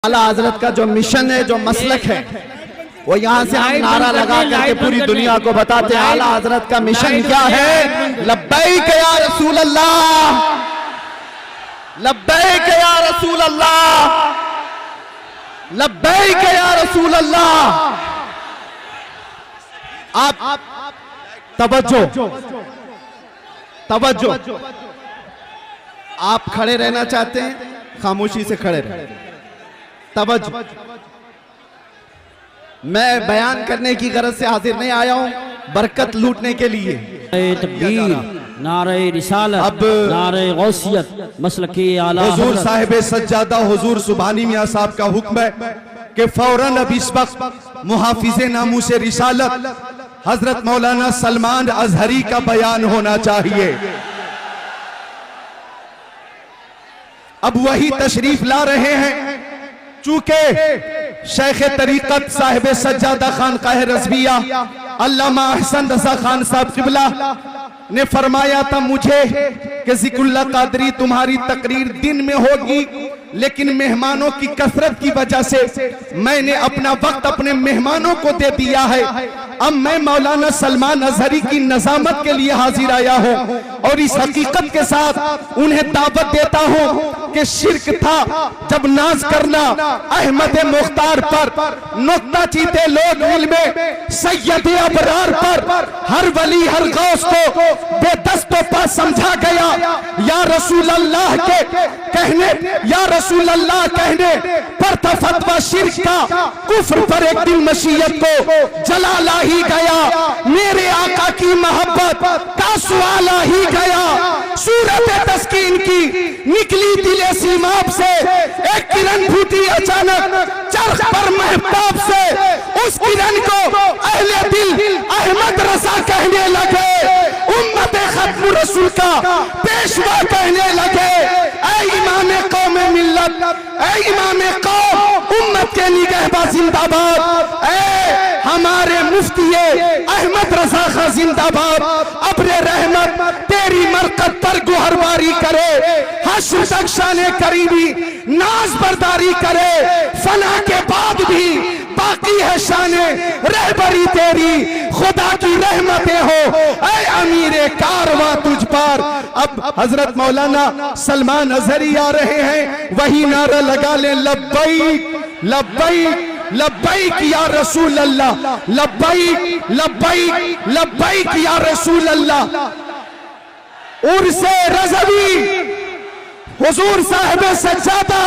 आला हजरत का जो मिशन है, जो मसलक है, वो यहाँ से हम नारा लगा करके पूरी दुनिया को बताते हैं आला हजरत का मिशन क्या है। लब्बैक या रसूल अल्लाह, लब्बैक या रसूल अल्लाह, लब्बैक या रसूल अल्लाह। आप तवज्जो तवज्जो, आप खड़े रहना चाहते हैं, खामोशी से खड़े रहें। तवज्जो, मैं बयान करने की गरज से हाजिर नहीं आया हूं, बरकत लूटने के लिए। तकबीर, नारे रिसालत, नारे गौसियत, मसलके आला हुजूर साहिब सज्जादा हुजूर सुभानी मियां साहब का हुक्म है कि फौरन अब इस वक्त मुहाफिजे नामूसे रिसालत हजरत मौलाना सलमान अजहरी का बयान होना चाहिए। अब वही तशरीफ ला रहे हैं। चूंकि शेख तरीकत साहिब सज्जादा खान काहे रज़विया अल्लामा अहसन रज़ा खान साहब क़िबला ने फरमाया था मुझे कि ज़िक्रुल्लाह क़ादरी तुम्हारी तकरीर दिन में होगी, लेकिन मेहमानों की कसरत की वजह से मैंने अपना वक्त अपने मेहमानों को दे दिया है। अब मैं मौलाना सलमान अजहरी की नज़ामत के लिए हाजिर आया हूँ और इस हकीकत के साथ उन्हें दावत देता हूँ कि शिर्क था जब नाज करना अहमद मुख्तार पर, नुक्ता चीते लोग इल्मे सैयद अबरार पर, हर वली हर गौस को बेदस्तों पर समझा गया। या रसूल अल्लाह के कहने, या रसूल अल्लाह कहने पर था फतवा शिर्क का, कुफ्र पर एक दिन मशीयत को जला ला ही गया। मेरे आका की मोहब्बत का सवाल आ ही गया। सूरत तस्कीन की निकली दिले सीमाब से, एक किरण फूटी अचानक चरख पर महताब से, उस किरण को अहले दिल अहमद रजा कहने लगे, उम्मत खत्म रसूल का पेशवा कहने लगे। ऐ इमाम कौम मिल्लत, ऐ इमाम कौम उम्मत के निगहबा जिंदाबाद, ऐ हमारे मुफ्ती अहमद रजा खां जिंदाबाद। अब्रे रहमत तेरी मरकत पर गुहरबारी करे, हश्र तक शाने करीबी नाज बरदारी करे, फना के बाद भी बाकी है शाने रहबरी तेरी, खुदा की रहमतें हो ऐ अमीरे कारवां तुझ पर। अब हजरत मौलाना सलमान अजहरी आ रहे हैं, वही नारा लगा ले, लब्बैक लब्बैक लब्बैक या रसूल अल्लाह, लब्बैक लब्बैक लब्बैक या रसूल अल्लाह। उर्से रज़वी हुजूर साहिब सज्जादा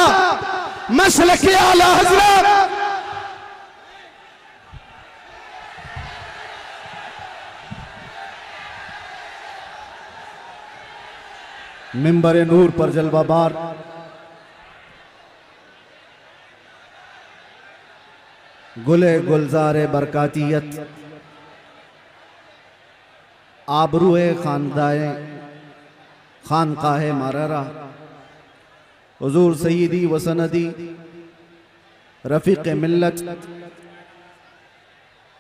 मसलके आला हजरत मिंबर नूर पर जलवाबार गुले गुलजारे बरकातियत आबरूए खानदाए खानकाहे माररा हुजूर सईदी वसनदी रफीक मिल्लत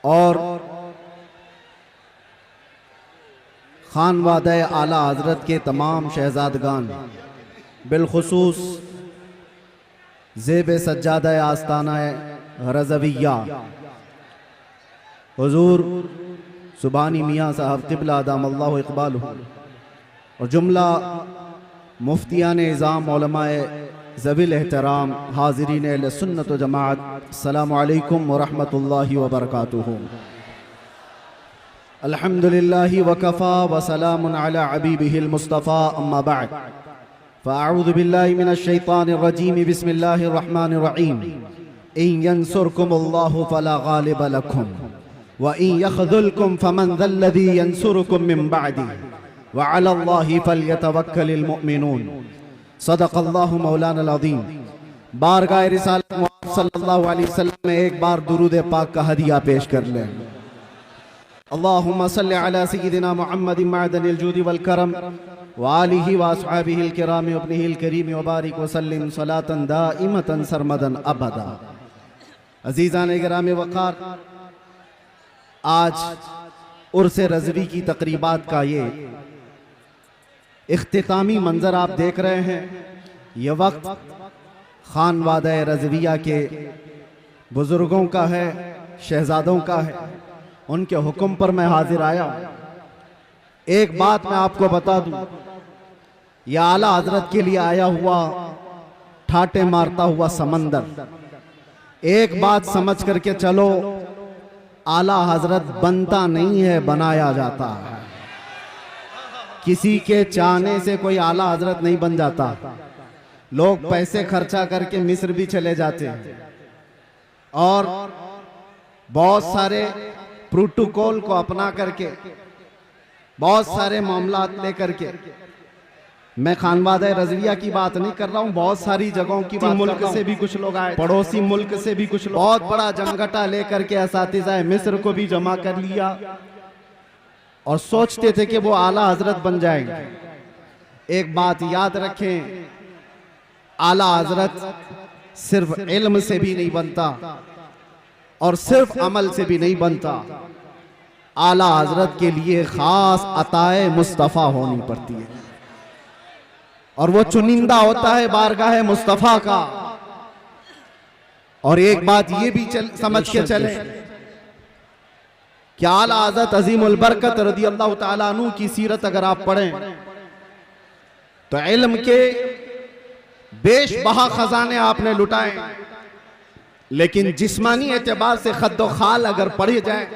और खानवादे आला हजरत के तमाम शहजादगान, बिलखुसूस ज़ेब सज्जादा आस्ताना रज़विया हुजूर सुभानी मियाँ साहब क़िबला दामल्लाहु इक़बालहु और जुमला मुफ्तियान निज़ाम उलमाए ज़विल एहतराम हाज़रीन अहले सुन्नत व जमाअत, अस्सलामु अलैकुम व रहमतुल्लाहि व बरकातुहू। अल्हम्दुलिल्लाहि व कफ़ा व सलामुन अला हबीबिहिल मुस्तफ़ा, अम्मा बअद, फ़अऊज़ु बिल्लाहि मिनश शैतानिर रजीम, बिस्मिल्लाहिर रहमानिर रहीम। इन यंसुरकुमुल्लाहु फला गालिब लकुम व इन यख़ज़ुलकुम फमन ज़ल्लज़ी यंसुरुकुम मिन बअदी व अलल्लाहि फल्यतवक्कलिल मुमिनून। सदक़ल्लाहु मौलाना अज़ीम। बारगाह रिसालत मुहम्मद सल्लल्लाहु अलैहि वसल्लम में एक बार दुरूद पाक का हदिया पेश कर लें। अल्लाहुम्मा सल्लि अला सय्यिदिना मुहम्मदिन मअदनिल जूदि वल करम व आलिहि व अस्हाबिहिल किराम व इब्निहिल करीम व बारिक व सल्लिम सलातन दाइमतन सरमदन अबदा। अज़ीज़ान गिराम वक़ार, आज उर्स रज़वी की तक़रीबात का ये इख्तितामी मंजर आप देख रहे हैं। ये वक्त खानवादा रज़विया के बुजुर्गों का है, शहजादों का है, उनके हुक्म पर मैं हाजिर आया हूं। एक बात मैं आपको बता दूं, यह आला हजरत के लिए आया हुआ ठाटे मारता हुआ समंदर। एक बात समझ करके चलो, आला हजरत बनता नहीं है, बनाया जाता है। किसी के चाहने से कोई आला हजरत नहीं बन जाता। लोग पैसे खर्चा करके मिस्र भी चले जाते हैं और बहुत सारे प्रोटोकॉल को अपना करके, बहुत सारे मामला लेकर के, मैं खानवादा रज़विया की बात नहीं कर रहा हूं, बहुत सारी जगहों की बात, मुल्क से भी कुछ लोग आए, पड़ोसी मुल्क से भी कुछ लोग, बहुत बड़ा जमघटा लेकर के असातिज़ा मिस्र को भी जमा कर लिया और सोचते थे कि वो आला हजरत बन जाएंगे। एक बात याद रखें, आला हजरत सिर्फ इल्म से भी नहीं बनता और सिर्फ अमल से भी नहीं बनता। आला हजरत के लिए खास अताए मुस्तफ़ा होनी पड़ती है और वो चुनिंदा होता है बारगाह मुस्तफ़ा का। और एक बात ये भी समझ के चले कि आला हज़रत अज़ीमुल बरकत रज़ियल्लाहु ताला अन्हु की सीरत अगर आप पढ़ें तो इल्म के बेशबहा खजाने आपने लुटाए, लेकिन जिस्मानी एतबार से खद्दो खाल अगर पढ़े जाए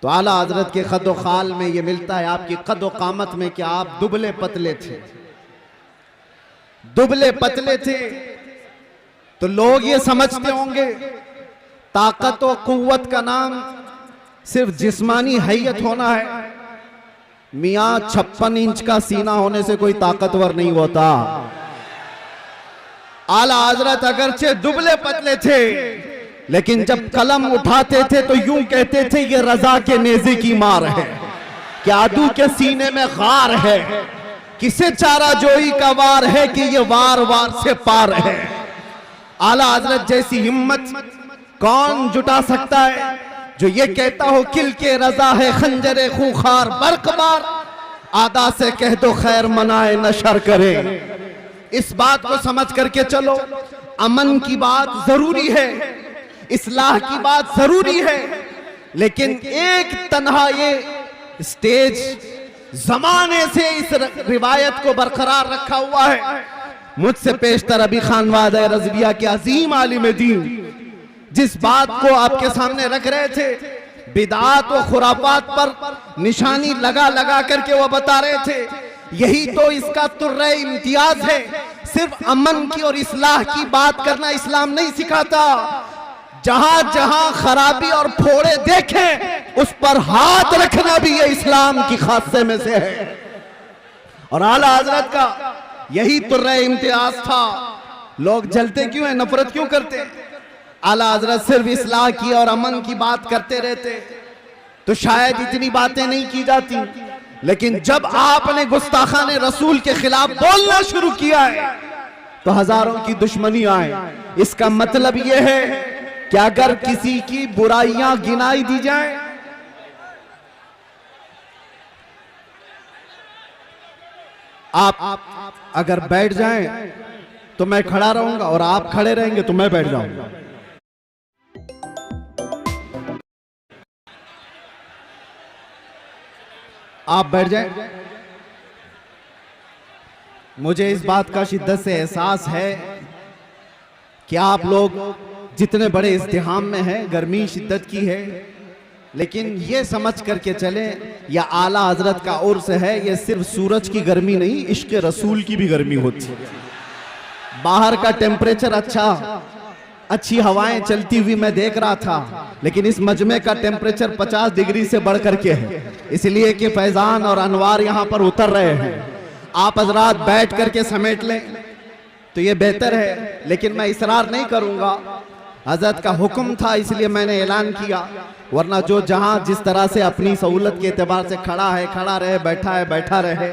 तो आला हजरत के खद्दो खाल में ये मिलता है आपकी कद्दो कामत में कि आप दुबले पतले थे, दुबले पतले थे। तो लोग ये समझते होंगे ताकत और कुव्वत का नाम सिर्फ जिस्मानी हैयत होना है। मियां 56 इंच का सीना होने से कोई ताकतवर नहीं होता। आला हजरत अगरचे दुबले पतले थे, लेकिन जब कलम उठाते थे तो यूं कहते थे ये रजा के नेज़े की मार है, कि आदू के सीने में गार है, किसे चारा जोई का वार है कि ये वार वार से पार है। आला हजरत जैसी हिम्मत कौन जुटा सकता है जो ये कहता हो किल के रजा है खंजरे खूखार बरकबार, आदा से कह दो खैर मनाए नशर करे। इस बात को समझ करके चलो, अमन की बात जरूरी है, इस्लाह की बात जरूरी है, लेकिन एक तन्हा ये स्टेज जमाने से इस रिवायत को बरकरार रखा हुआ है। मुझसे पेशतर अभी खानवादा रज़विया के अजीम आलिम दीन जिस बात को आपके सामने रख रहे थे, बिदात व खुराफात पर निशानी लगा लगा करके वो बता रहे थे, यही तो इसका तुर्रे इम्तियाज है। सिर्फ अमन की और इस्लाह की बात करना इस्लाम नहीं सिखाता। जहां जहां खराबी और फोड़े देखें उस पर हाथ रखना भी ये इस्लाम की खासे में से है। और आला हजरत का यही तुर्रे इम्तियाज था। लोग जलते क्यों हैं, नफरत क्यों करते? आला हजरत सिर्फ इस्लाह की और अमन की बात करते रहते तो शायद इतनी बातें नहीं की जाती, लेकिन जब आपने गुस्ताखाने रसूल के खिलाफ बोलना शुरू किया है तो हजारों की दुश्मनी आए। इसका मतलब यह है कि अगर किसी की बुराइयां गिनाई दी जाए, आप अगर बैठ जाएं तो मैं खड़ा रहूंगा और आप खड़े रहेंगे तो मैं बैठ जाऊंगा। आप बैठ जाएं। मुझे इस बात का शिद्दत से एहसास है कि आप लोग जितने बड़े इज़्तिहाम में हैं, गर्मी शिद्दत की है, लेकिन ये समझ करके चले या आला हजरत का उर्स है, ये सिर्फ सूरज की गर्मी नहीं, इश्क रसूल की भी गर्मी होती है। बाहर का टेम्परेचर अच्छा, अच्छी हवाएं चलती हुई मैं देख रहा था, लेकिन इस मजमे का टेम्परेचर 50 डिग्री से बढ़ करके है, इसलिए कि फैजान और अनवार यहाँ पर उतर रहे हैं। आप हजरात बैठ करके समेट लें तो ये बेहतर है, लेकिन मैं इसरार नहीं करूँगा। हजरत का हुक्म था इसलिए मैंने ऐलान किया, वरना जो जहाँ जिस तरह से अपनी सहूलत के एतबार से खड़ा है खड़ा रहे, बैठा है बैठा रहे।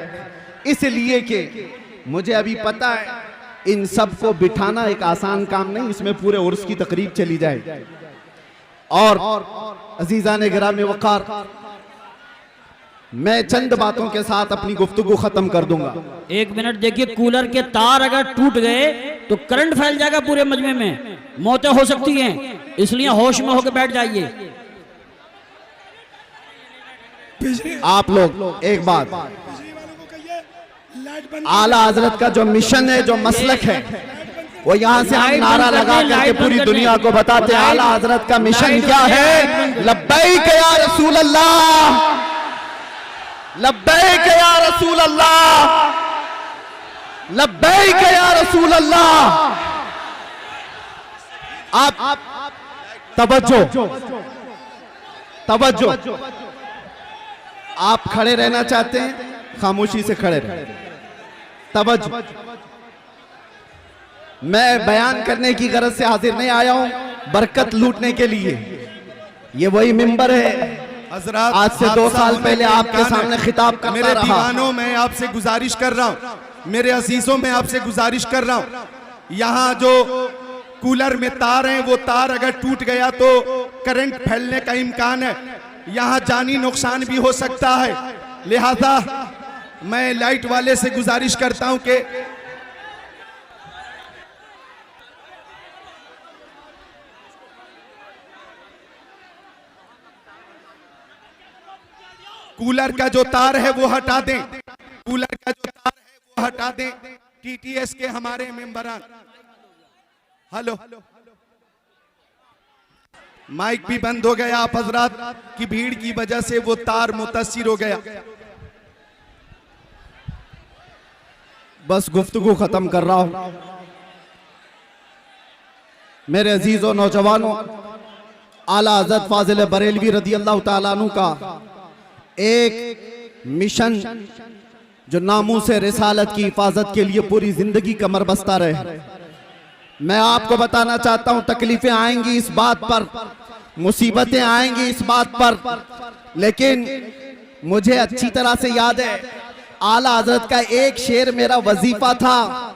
इसलिए कि मुझे अभी पता है इन सब को बिठाना एक आसान काम नहीं, इसमें पूरे उर्स की तकरीब चली जाए। और अजीज़ान गिरामी वक़ार, मैं चंद बातों के साथ अपनी गुफ्तगू खत्म कर दूंगा। 1 मिनट देखिए, कूलर के तार अगर टूट गए तो करंट फैल जाएगा पूरे मजमे में, मौतें हो सकती हैं, इसलिए होश में होकर बैठ जाइए। आप लोग एक बात, आला हजरत का जो मिशन है, जो मसलक है, वो यहाँ से हम नारा लगा करके पूरी दुनिया को बताते हैं आला हजरत का मिशन क्या है। लब्बैक या रसूल अल्लाह, लब्बैक या रसूल अल्लाह, लब्बैक या रसूल अल्लाह। आप तवज्जो, तवज्जो। आप खड़े रहना चाहते हैं, खामोशी से खड़े रहे। तवज्जो। मैं बयान करने की गरज से हाजिर नहीं आया हूं, बरकत लूटने के लिए। ये वही मिंबर है हजरात, आज से 2 साल पहले आपके सामने खिताब करता मेरे रहा। दीवानों में आपसे गुजारिश कर रहा हूं, मेरे अजीजों में आपसे गुजारिश कर रहा हूं, यहाँ जो कूलर में तार हैं, वो तार अगर टूट गया तो करंट फैलने का इम्कान है, यहाँ जानी नुकसान भी हो सकता है। लिहाजा मैं लाइट वाले से गुजारिश करता हूं कि कूलर का जो तार है वो हटा दें, कूलर का जो तार है वो हटा दें। टीटीएस के हमारे मेंबरान, हेलो, माइक भी बंद हो गया, आप हजरात की भीड़ की वजह से वो तार मुतासिर हो गया। बस गुफ्तगू खत्म कर रहा हूं। मेरे अजीजों नौजवानों, आला हज़रत फाजिल बरेलवी रदी अल्लाह ताला अन्हु का एक मिशन जो नामूस से रिसालत की हिफाजत के लिए पूरी जिंदगी कमर बस्ता रहे। मैं आपको बताना चाहता हूं, तकलीफें आएंगी इस बात पर, मुसीबतें आएंगी इस बात पर, लेकिन मुझे अच्छी तरह से याद है आला हजरत का एक शेर मेरा वजीफा था।